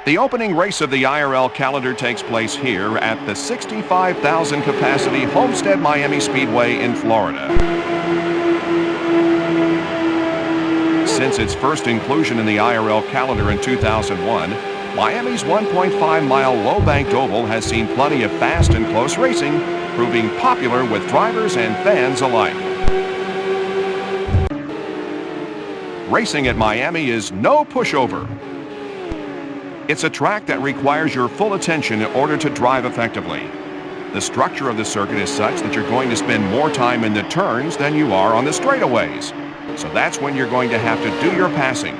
The opening race of the IRL calendar takes place here at the 65,000 capacity Homestead Miami Speedway in Florida. Since its first inclusion in the IRL calendar in 2001, Miami's 1.5-mile low-banked oval has seen plenty of fast and close racing, proving popular with drivers and fans alike. Racing at Miami is no pushover. It's a track that requires your full attention in order to drive effectively. The structure of the circuit is such that you're going to spend more time in the turns than you are on the straightaways. So that's when you're going to have to do your passing.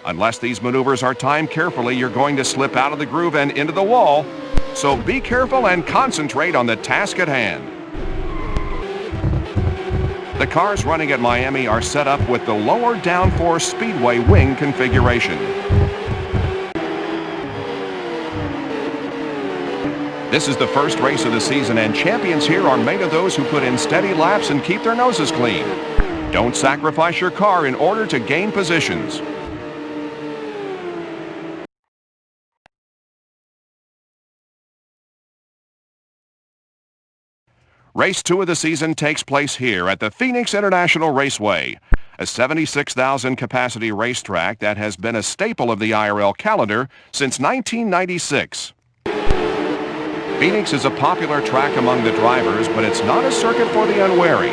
Unless these maneuvers are timed carefully, you're going to slip out of the groove and into the wall. So be careful and concentrate on the task at hand. The cars running at Miami are set up with the lower downforce speedway wing configuration. This is the first race of the season, and champions here are made of those who put in steady laps and keep their noses clean. Don't sacrifice your car in order to gain positions. Race 2 of the season takes place here at the Phoenix International Raceway, a 76,000 capacity racetrack that has been a staple of the IRL calendar since 1996. Phoenix is a popular track among the drivers, but it's not a circuit for the unwary.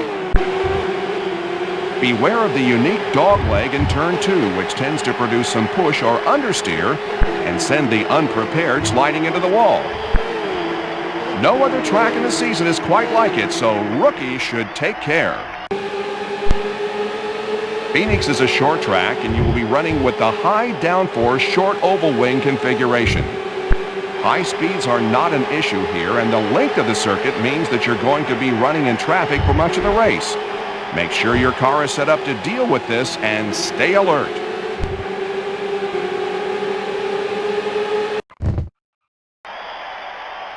Beware of the unique dogleg in turn 2, which tends to produce some push or understeer and send the unprepared sliding into the wall. No other track in the season is quite like it, so rookies should take care. Phoenix is a short track, and you will be running with the high downforce short oval wing configuration. High speeds are not an issue here, and the length of the circuit means that you're going to be running in traffic for much of the race. Make sure your car is set up to deal with this and stay alert.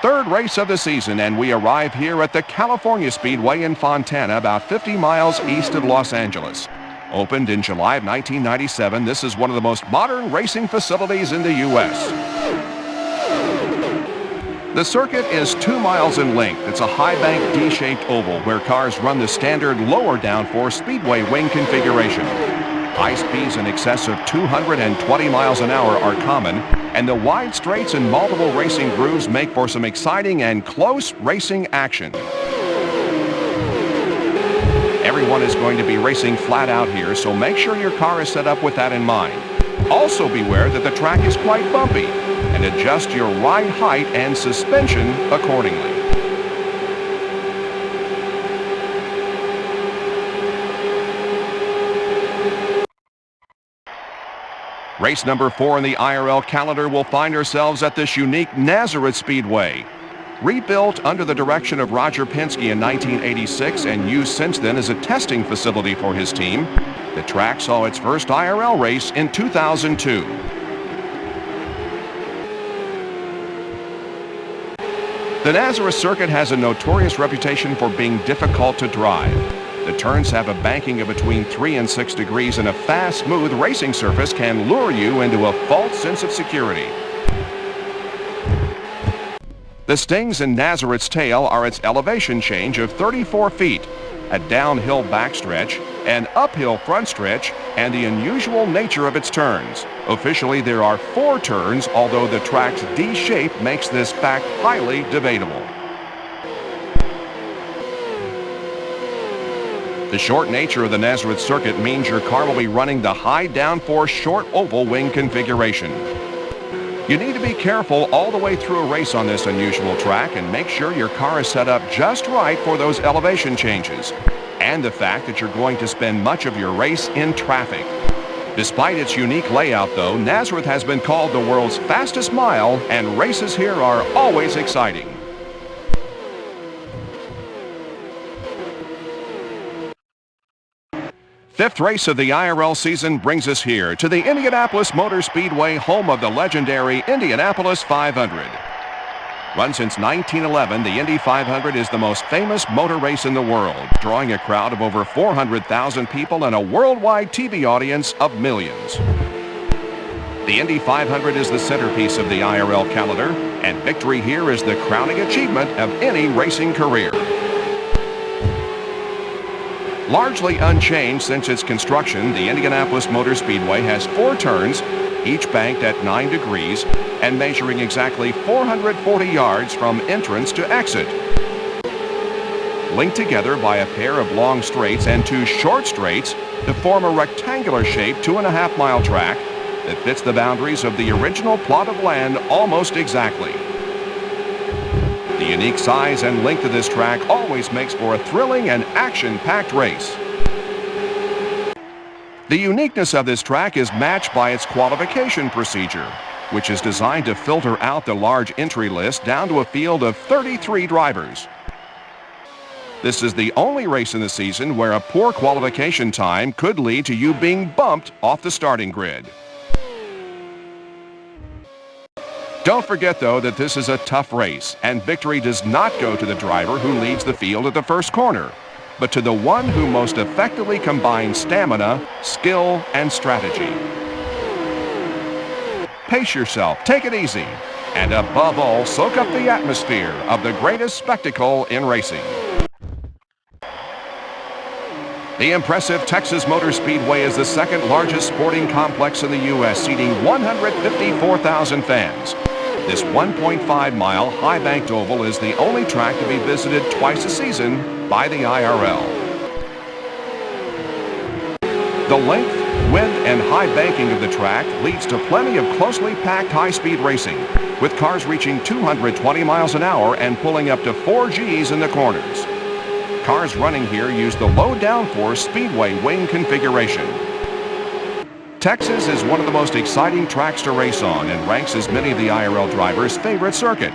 Third race of the season, and we arrive here at the California Speedway in Fontana, about 50 miles east of Los Angeles. Opened in July of 1997, this is one of the most modern racing facilities in the U.S. The circuit is 2 miles in length. It's a high-bank D-shaped oval where cars run the standard lower downforce speedway wing configuration. High speeds in excess of 220 miles an hour are common, and the wide straights and multiple racing grooves make for some exciting and close racing action. Everyone is going to be racing flat out here, so make sure your car is set up with that in mind. Also beware that the track is quite bumpy, and adjust your ride height and suspension accordingly. Race number 4 in the IRL calendar will find ourselves at this unique Nazareth Speedway. Rebuilt under the direction of Roger Penske in 1986 and used since then as a testing facility for his team, the track saw its first IRL race in 2002. The Nazareth circuit has a notorious reputation for being difficult to drive. The turns have a banking of between 3 and 6 degrees, and a fast, smooth racing surface can lure you into a false sense of security. The stings in Nazareth's tail are its elevation change of 34 feet, a downhill backstretch, an uphill front stretch, and the unusual nature of its turns. Officially, there are 4 turns, although the track's D shape makes this fact highly debatable. The short nature of the Nazareth circuit means your car will be running the high downforce short oval wing configuration. You need to be careful all the way through a race on this unusual track and make sure your car is set up just right for those elevation changes, and the fact that you're going to spend much of your race in traffic. Despite its unique layout, though, Nazareth has been called the world's fastest mile, and races here are always exciting. Fifth race of the IRL season brings us here to the Indianapolis Motor Speedway, home of the legendary Indianapolis 500. Run since 1911, the Indy 500 is the most famous motor race in the world, drawing a crowd of over 400,000 people and a worldwide TV audience of millions. The Indy 500 is the centerpiece of the IRL calendar, and victory here is the crowning achievement of any racing career. Largely unchanged since its construction, the Indianapolis Motor Speedway has 4 turns, each banked at 9 degrees and measuring exactly 440 yards from entrance to exit. Linked together by a pair of long straights and 2 short straights to form a rectangular-shaped 2.5-mile track that fits the boundaries of the original plot of land almost exactly. The unique size and length of this track always makes for a thrilling and action-packed race. The uniqueness of this track is matched by its qualification procedure, which is designed to filter out the large entry list down to a field of 33 drivers. This is the only race in the season where a poor qualification time could lead to you being bumped off the starting grid. Don't forget, though, that this is a tough race, and victory does not go to the driver who leads the field at the first corner, but to the one who most effectively combines stamina, skill, and strategy. Pace yourself, take it easy, and above all, soak up the atmosphere of the greatest spectacle in racing. The impressive Texas Motor Speedway is the second largest sporting complex in the U.S., seating 154,000 fans. This 1.5-mile high-banked oval is the only track to be visited twice a season by the IRL. The length, width, and high banking of the track leads to plenty of closely packed high-speed racing, with cars reaching 220 miles an hour and pulling up to 4 Gs in the corners. Cars running here use the low downforce Speedway wing configuration. Texas is one of the most exciting tracks to race on and ranks as many of the IRL drivers' favorite circuit.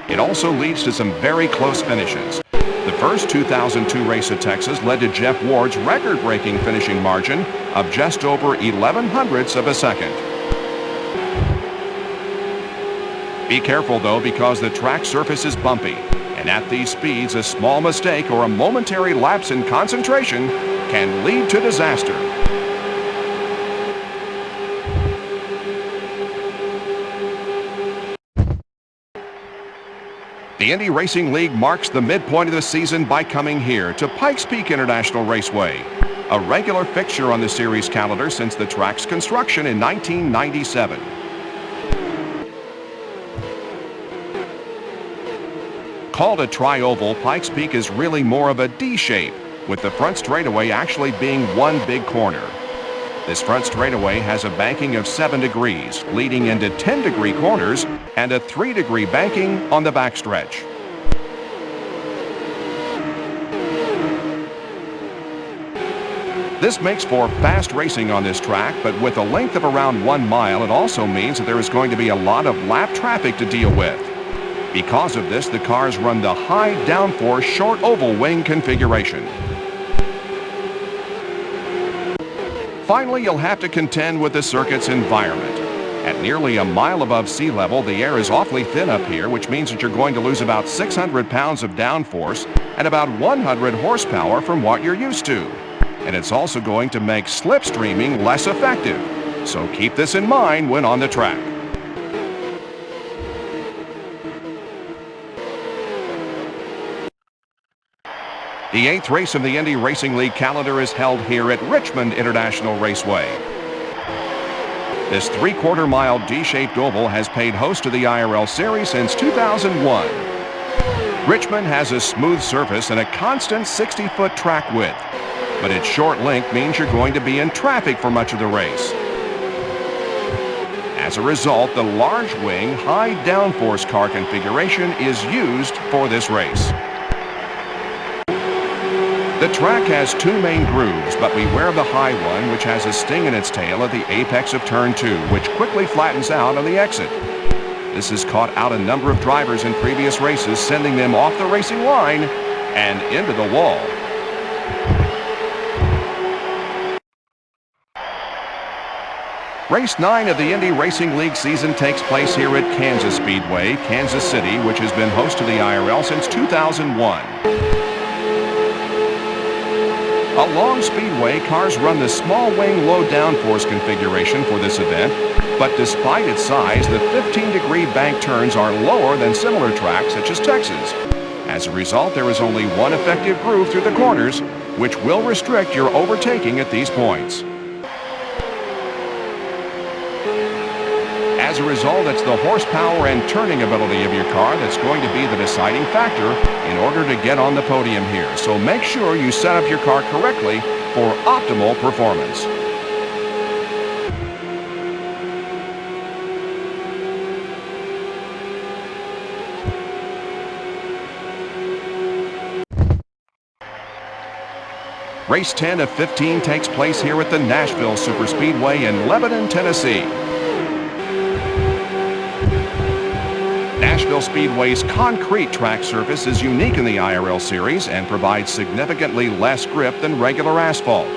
It also leads to some very close finishes. The first 2002 race at Texas led to Jeff Ward's record-breaking finishing margin of just over 11/100ths of a second. Be careful, though, because the track surface is bumpy, and at these speeds, a small mistake or a momentary lapse in concentration can lead to disaster. The Indy Racing League marks the midpoint of the season by coming here to Pikes Peak International Raceway, a regular fixture on the series calendar since the track's construction in 1997. Called a tri-oval, Pikes Peak is really more of a D shape, with the front straightaway actually being one big corner. This front straightaway has a banking of 7 degrees, leading into 10-degree corners and a 3-degree banking on the backstretch. This makes for fast racing on this track, but with a length of around 1 mile, it also means that there is going to be a lot of lap traffic to deal with. Because of this, the cars run the high downforce short oval wing configuration. Finally, you'll have to contend with the circuit's environment. At nearly a mile above sea level, the air is awfully thin up here, which means that you're going to lose about 600 pounds of downforce and about 100 horsepower from what you're used to. And it's also going to make slipstreaming less effective. So keep this in mind when on the track. The 8th race of the Indy Racing League calendar is held here at Richmond International Raceway. This 3/4-mile D-shaped oval has paid host to the IRL Series since 2001. Richmond has a smooth surface and a constant 60-foot track width, but its short length means you're going to be in traffic for much of the race. As a result, the large wing, high downforce car configuration is used for this race. The track has 2 main grooves, but beware of the high one, which has a sting in its tail at the apex of turn 2, which quickly flattens out on the exit. This has caught out a number of drivers in previous races, sending them off the racing line and into the wall. Race 9 of the Indy Racing League season takes place here at Kansas Speedway, Kansas City, which has been host to the IRL since 2001. Along Speedway, cars run the small wing low downforce configuration for this event, but despite its size, the 15-degree bank turns are lower than similar tracks such as Texas. As a result, there is only one effective groove through the corners, which will restrict your overtaking at these points. As a result, it's the horsepower and turning ability of your car that's going to be the deciding factor in order to get on the podium here. So make sure you set up your car correctly for optimal performance. Race 10 of 15 takes place here at the Nashville Superspeedway in Lebanon, Tennessee. Nashville Speedway's concrete track surface is unique in the IRL series and provides significantly less grip than regular asphalt.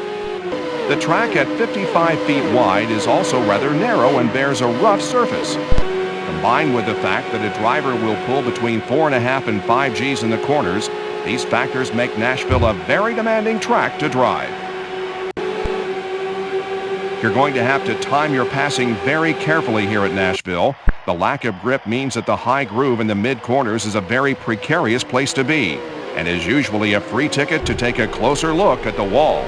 The track at 55 feet wide is also rather narrow and bears a rough surface. Combined with the fact that a driver will pull between 4.5 and 5 Gs in the corners, these factors make Nashville a very demanding track to drive. You're going to have to time your passing very carefully here at Nashville. The lack of grip means that the high groove in the mid-corners is a very precarious place to be, and is usually a free ticket to take a closer look at the wall.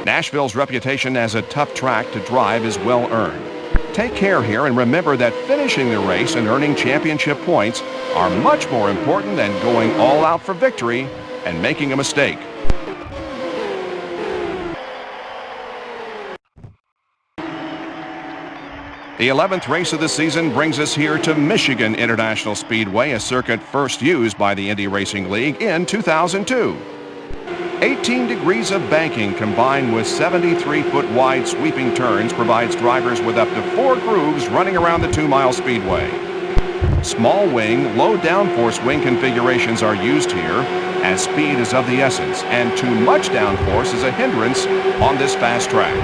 Nashville's reputation as a tough track to drive is well earned. Take care here and remember that finishing the race and earning championship points are much more important than going all out for victory and making a mistake. The 11th race of the season brings us here to Michigan International Speedway, a circuit first used by the Indy Racing League in 2002. 18 degrees of banking combined with 73-foot wide sweeping turns provides drivers with up to 4 grooves running around the 2-mile speedway. Small wing, low downforce wing configurations are used here as speed is of the essence, and too much downforce is a hindrance on this fast track.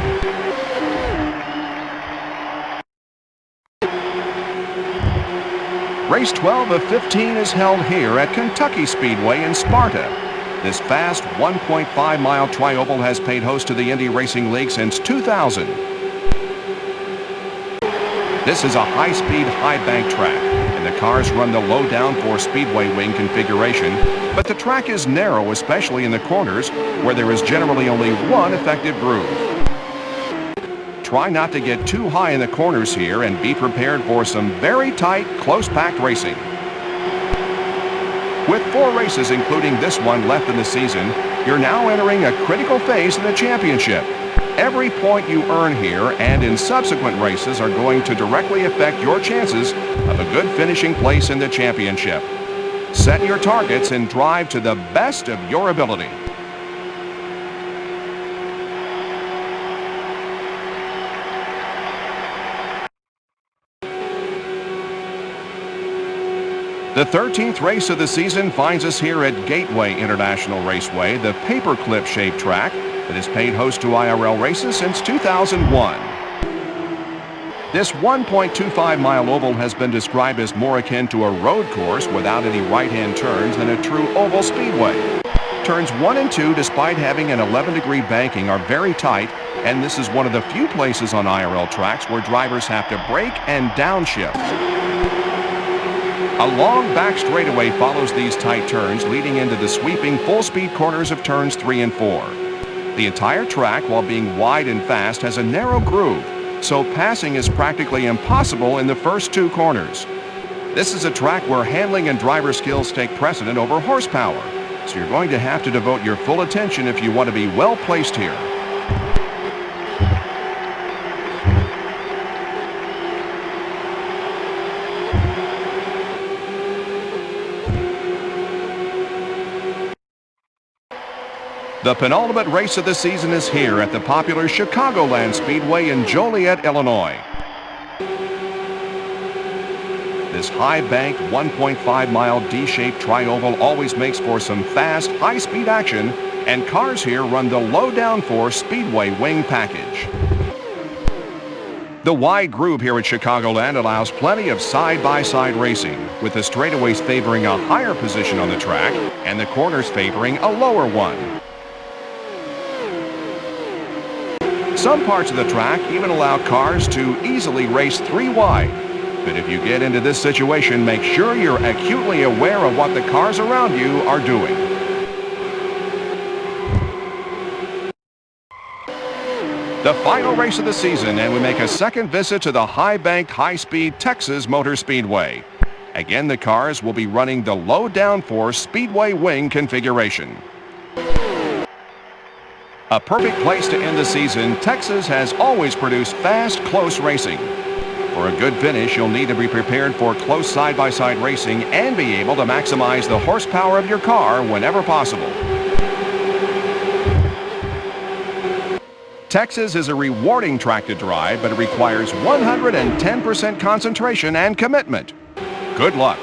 Race 12 of 15 is held here at Kentucky Speedway in Sparta. This fast 1.5-mile tri-oval has paid host to the Indy Racing League since 2000. This is a high-speed, high-bank track, and the cars run the low downforce speedway wing configuration, but the track is narrow, especially in the corners, where there is generally only one effective groove. Try not to get too high in the corners here and be prepared for some very tight, close-packed racing. With 4 races, including this one, left in the season, you're now entering a critical phase in the championship. Every point you earn here and in subsequent races are going to directly affect your chances of a good finishing place in the championship. Set your targets and drive to the best of your ability. The 13th race of the season finds us here at Gateway International Raceway, the paperclip-shaped track that has paid host to IRL races since 2001. This 1.25-mile oval has been described as more akin to a road course without any right-hand turns than a true oval speedway. Turns 1 and 2, despite having an 11-degree banking, are very tight, and this is one of the few places on IRL tracks where drivers have to brake and downshift. A long back straightaway follows these tight turns, leading into the sweeping full-speed corners of turns 3 and 4. The entire track, while being wide and fast, has a narrow groove, so passing is practically impossible in the first 2 corners. This is a track where handling and driver skills take precedent over horsepower, so you're going to have to devote your full attention if you want to be well placed here. The penultimate race of the season is here at the popular Chicagoland Speedway in Joliet, Illinois. This This high-banked 1.5-mile D-shaped tri-oval always makes for some fast, high-speed action, and cars here run the low downforce Speedway wing package. The wide groove here at Chicagoland allows plenty of side-by-side racing, with the straightaways favoring a higher position on the track and the corners favoring a lower one. Some parts of the track even allow cars to easily race 3 wide. But if you get into this situation, make sure you're acutely aware of what the cars around you are doing. The final race of the season, and we make a second visit to the high-banked, high-speed Texas Motor Speedway. Again, the cars will be running the low downforce Speedway wing configuration. A perfect place to end the season, Texas has always produced fast, close racing. For a good finish, you'll need to be prepared for close side-by-side racing and be able to maximize the horsepower of your car whenever possible. Texas is a rewarding track to drive, but it requires 110% concentration and commitment. Good luck.